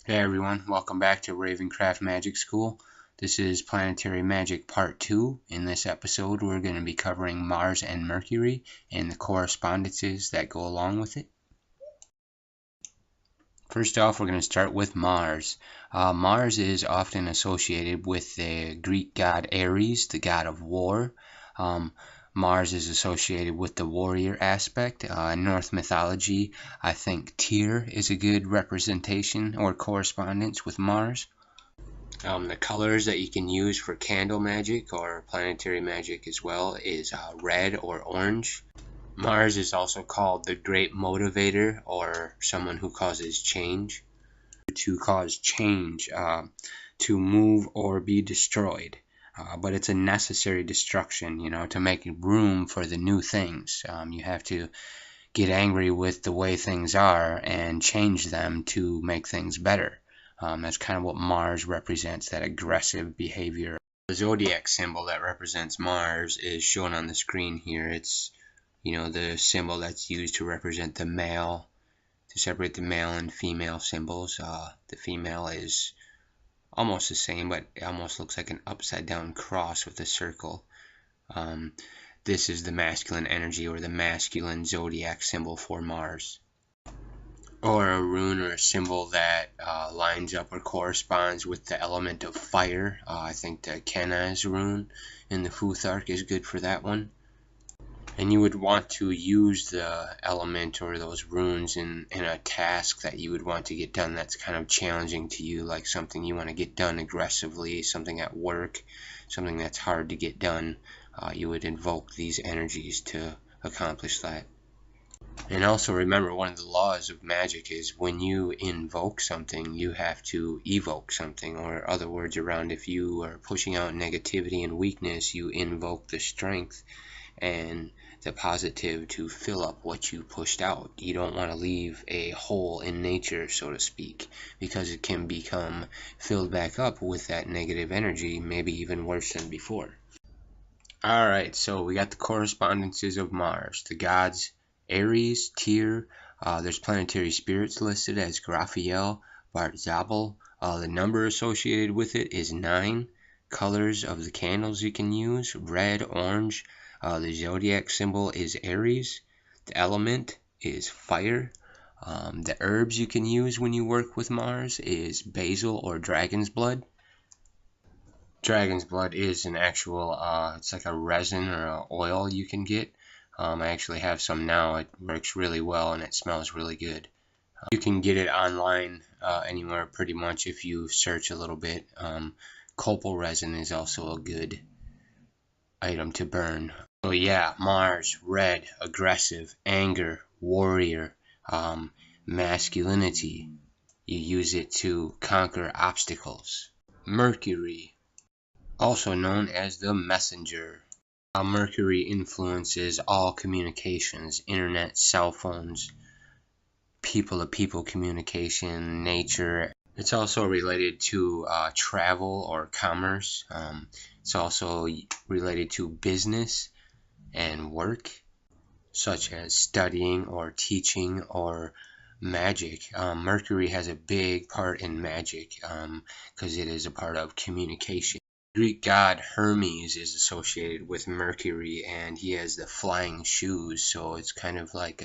Hey everyone, welcome back to Ravenzcraft Magic School. This is Planetary Magic Part 2. In this episode, we're going to be covering Mars and Mercury and the correspondences that go along with it. First off, we're going to start with Mars. Mars is often associated with the Greek god Ares, the god of war. Mars is associated with the warrior aspect. In Norse mythology, I think Tyr is a good representation or correspondence with Mars. The colors that you can use for candle magic or planetary magic as well is red or orange. Mars is also called the Great Motivator, or someone who causes change. To cause change, to move or be destroyed. But it's a necessary destruction, to make room for the new things. You have to get angry with the way things are and change them to make things better. That's kind of what Mars represents, that aggressive behavior. The zodiac symbol that represents Mars is shown on the screen here. It's, the symbol that's used to represent the male, to separate the male and female symbols. The female is almost the same, but it almost looks like an upside down cross with a circle. This is the masculine energy, or the masculine zodiac symbol for Mars. Or a rune or a symbol that lines up or corresponds with the element of fire. I think the Kenaz rune in the Futhark is good for that one. And you would want to use the element or those runes in a task that you would want to get done that's kind of challenging to you, like something you want to get done aggressively, something at work, something that's hard to get done. You would invoke these energies to accomplish that. And also remember, one of the laws of magic is when you invoke something, you have to evoke something, or other words around, if you are pushing out negativity and weakness, you invoke the strength and the positive to fill up what you pushed out. You don't want to leave a hole in nature, so to speak, because it can become filled back up with that negative energy, maybe even worse than before. Alright, so we got the correspondences of Mars. The gods Ares, Tyr, there's planetary spirits listed as Graphiel, Bartzabel. The number associated with it is 9. Colors of the candles you can use, red, orange. The zodiac symbol is Aries. The element is fire. The herbs you can use when you work with Mars is basil or dragon's blood. Dragon's blood is an actual, it's like a resin or an oil you can get. I actually have some now. It works really well and it smells really good. You can get it online anywhere pretty much if you search a little bit. Copal resin is also a good item to burn. So yeah, Mars, red, aggressive, anger, warrior, masculinity. You use it to conquer obstacles. Mercury, also known as the messenger. Mercury influences all communications, internet, cell phones, people-to-people communication, nature. It's also related to travel or commerce. It's also related to business and work, such as studying or teaching or magic. Mercury has a big part in magic because it is a part of communication. Greek god Hermes is associated with Mercury, and he has the flying shoes, so it's kind of like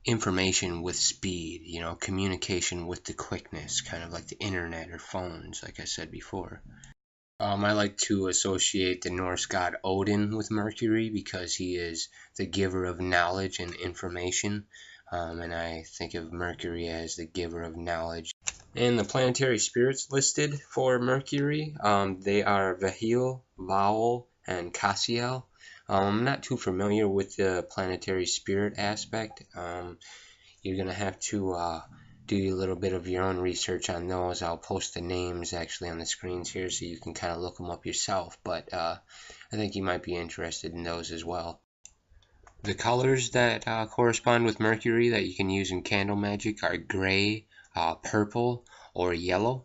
information with speed, communication with the quickness, kind of like the internet or phones, like I said before. I like to associate the Norse god Odin with Mercury because he is the giver of knowledge and information, and I think of Mercury as the giver of knowledge. And the planetary spirits listed for Mercury, they are Vahil, Vowel, and Cassiel. I'm not too familiar with the planetary spirit aspect. You're going to have to do a little bit of your own research on those. I'll post the names actually on the screens here so you can kind of look them up yourself, but I think you might be interested in those as well. The colors that correspond with Mercury that you can use in candle magic are gray, purple, or yellow.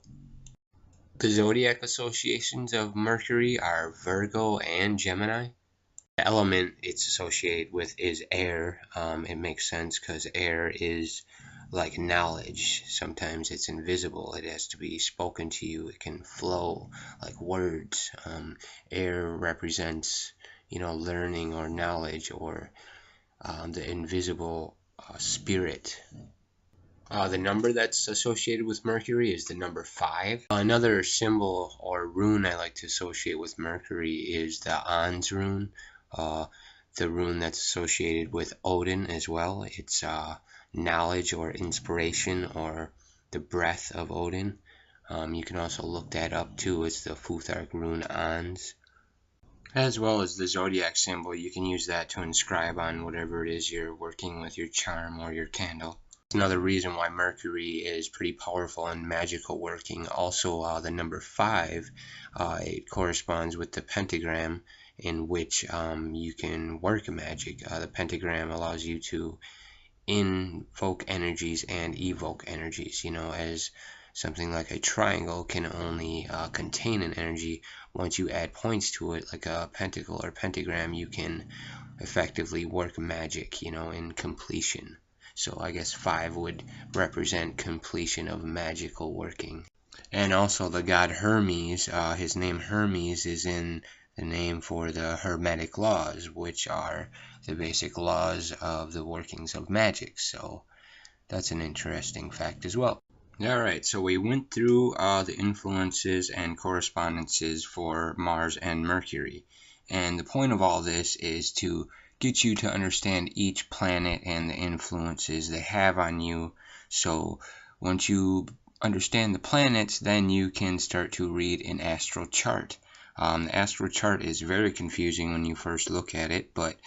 The zodiac associations of Mercury are Virgo and Gemini. The element it's associated with is air. It makes sense because air is like knowledge. Sometimes it's invisible. It has to be spoken to you. It can flow like words. Air represents, learning or knowledge, or the invisible spirit. The number that's associated with Mercury is the number 5. Another symbol or rune I like to associate with Mercury is the Ans rune, the rune that's associated with Odin as well. It's knowledge or inspiration or the breath of Odin. You can also look that up too. It's the Futhark rune Ans. As well as the zodiac symbol, you can use that to inscribe on whatever it is you're working with, your charm or your candle. Another reason why Mercury is pretty powerful and magical working. Also, the number 5, it corresponds with the pentagram, in which you can work magic. The pentagram allows you to invoke energies and evoke energies, as something like a triangle can only contain an energy. Once you add points to it, like a pentacle or pentagram, you can effectively work magic, in completion. So I guess 5 would represent completion of magical working. And also the god Hermes, his name Hermes is in the name for the Hermetic laws, which are the basic laws of the workings of magic. So that's an interesting fact as well. Alright, so we went through the influences and correspondences for Mars and Mercury. And the point of all this is to get you to understand each planet and the influences they have on you. So once you understand the planets, then you can start to read an astral chart. The astral chart is very confusing when you first look at it, but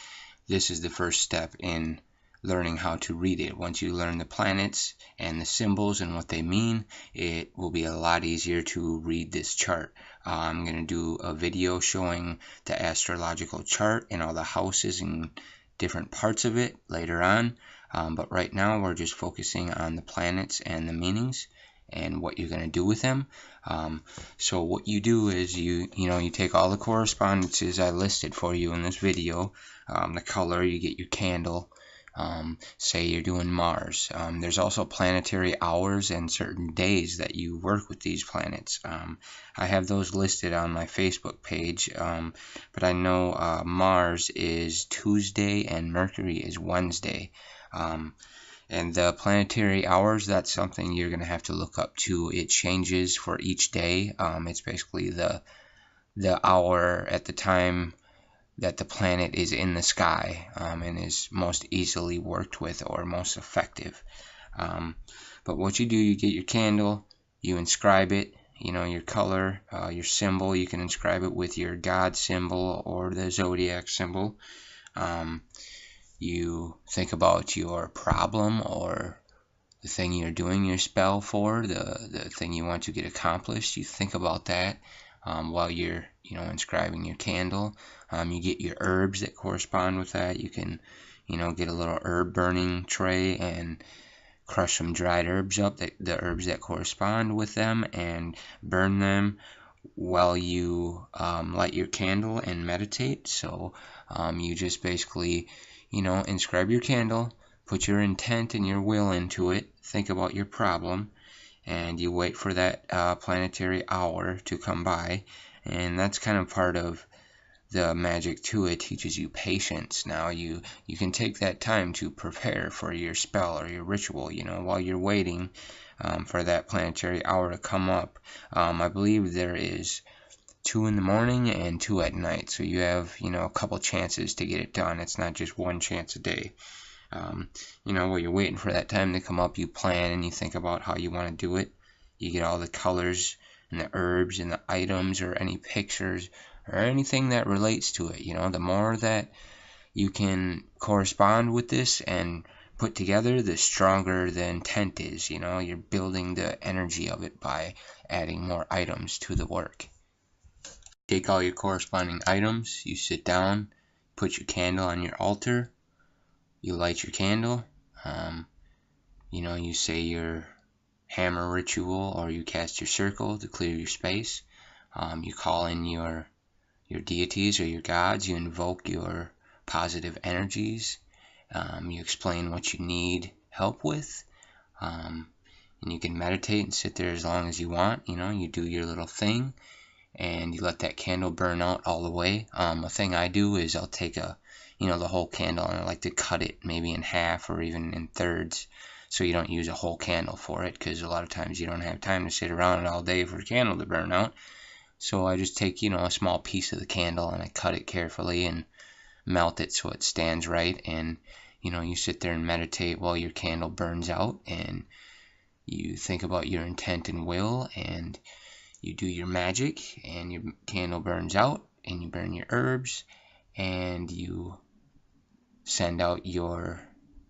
this is the first step in learning how to read it. Once you learn the planets and the symbols and what they mean, it will be a lot easier to read this chart. I'm going to do a video showing the astrological chart and all the houses and different parts of it later on. But right now we're just focusing on the planets and the meanings and what you're going to do with them. So what you do is you take all the correspondences I listed for you in this video, the color, you get your candle. Say you're doing Mars. There's also planetary hours and certain days that you work with these planets. I have those listed on my Facebook page, but I know Mars is Tuesday and Mercury is Wednesday. And the planetary hours, that's something you're going to have to look up too. It changes for each day. It's basically the hour at the time that the planet is in the sky and is most easily worked with or most effective. But what you do, you get your candle, you inscribe it, your color, your symbol. You can inscribe it with your God symbol or the zodiac symbol. You think about your problem or the thing you're doing your spell for, the thing you want to get accomplished. You think about that while you're inscribing your candle. You get your herbs that correspond with that. You can get a little herb burning tray and crush some dried herbs up, the herbs that correspond with them, and burn them while you light your candle and meditate. So you just basically inscribe your candle, put your intent and your will into it, think about your problem, and you wait for that planetary hour to come by. And that's kind of part of the magic too. It teaches you patience. Now you can take that time to prepare for your spell or your ritual, while you're waiting for that planetary hour to come up. I believe there is 2 in the morning and 2 at night, so you have a couple chances to get it done. It's not just one chance a day. While you're waiting for that time to come up, you plan and you think about how you want to do it. You get all the colors and the herbs and the items or any pictures or anything that relates to it. The more that you can correspond with this and put together, the stronger the intent is. You're building the energy of it by adding more items to the work. Take all your corresponding items, you sit down, put your candle on your altar, you light your candle, you say your hammer ritual or you cast your circle to clear your space. You call in your deities or your gods, you invoke your positive energies, you explain what you need help with, And you can meditate and sit there as long as you want. You do your little thing, and you let that candle burn out all the way. A thing I do is I'll take the whole candle, and I like to cut it maybe in half or even in thirds, so you don't use a whole candle for it, because a lot of times you don't have time to sit around it all day for a candle to burn out. So I just take a small piece of the candle, and I cut it carefully and melt it so it stands right, and you sit there and meditate while your candle burns out, and you think about your intent and will, and you do your magic, and your candle burns out, and you burn your herbs, and you send out your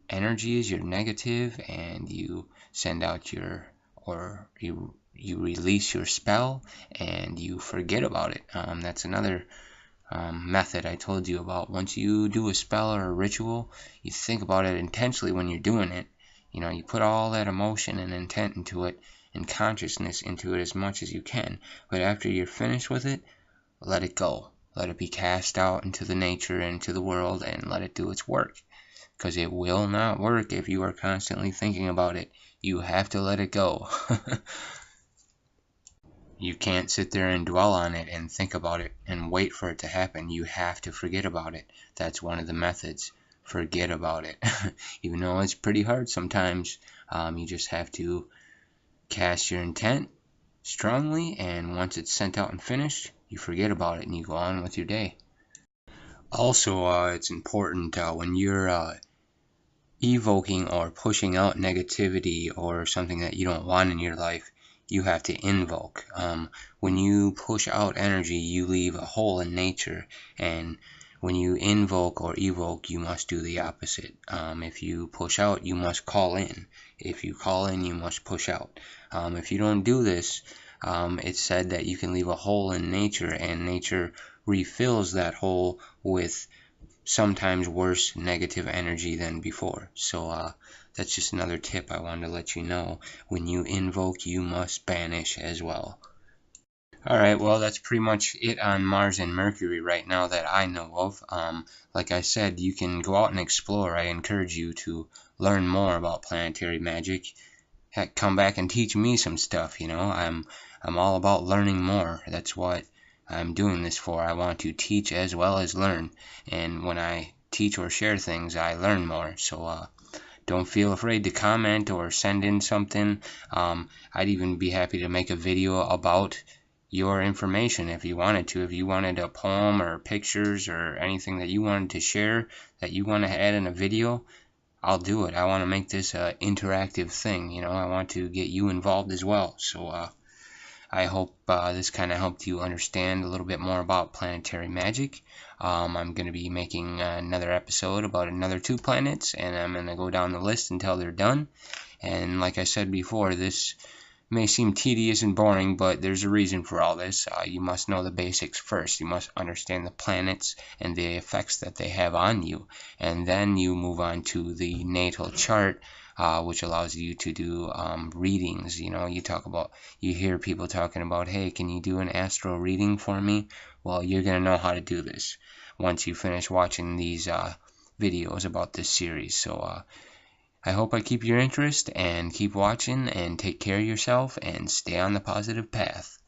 energies, your negative, and you send out you release your spell, and you forget about it. That's another method I told you about. Once you do a spell or a ritual, you think about it intentionally when you're doing it. You put all that emotion and intent into it and consciousness into it as much as you can. But after you're finished with it, let it go. Let it be cast out into the nature, into the world, and let it do its work. Because it will not work if you are constantly thinking about it. You have to let it go. You can't sit there and dwell on it and think about it and wait for it to happen. You have to forget about it. That's one of the methods. Forget about it. Even though it's pretty hard sometimes, you just have to cast your intent strongly, and once it's sent out and finished, you forget about it and you go on with your day. Also, it's important when you're evoking or pushing out negativity or something that you don't want in your life, you have to invoke. When you push out energy, you leave a hole in nature, and when you invoke or evoke, you must do the opposite. If you push out, you must call in. If you call in, you must push out. If you don't do this, it's said that you can leave a hole in nature, and nature refills that hole with sometimes worse negative energy than before. So that's just another tip I wanted to let you know. When you invoke, you must banish as well. Alright, well, that's pretty much it on Mars and Mercury right now that I know of. Like I said, you can go out and explore. I encourage you to learn more about planetary magic. Heck, come back and teach me some stuff. I'm all about learning more. That's what I'm doing this for. I want to teach as well as learn, and when I teach or share things, I learn more. So don't feel afraid to comment or send in something. I'd even be happy to make a video about your information if you wanted to. If you wanted a poem or pictures or anything that you wanted to share that you want to add in a video, I'll do it. I want to make this an interactive thing. I want to get you involved as well. So I hope this kind of helped you understand a little bit more about planetary magic. I'm going to be making another episode about another 2 planets, and I'm going to go down the list until they're done. And like I said before, this may seem tedious and boring, but there's a reason for all this. You must know the basics first. You must understand the planets and the effects that they have on you. And then you move on to the natal chart, which allows you to do readings. You hear people talking about, hey, can you do an astral reading for me? Well, you're going to know how to do this once you finish watching these videos about this series. So I hope I keep your interest, and keep watching, and take care of yourself, and stay on the positive path.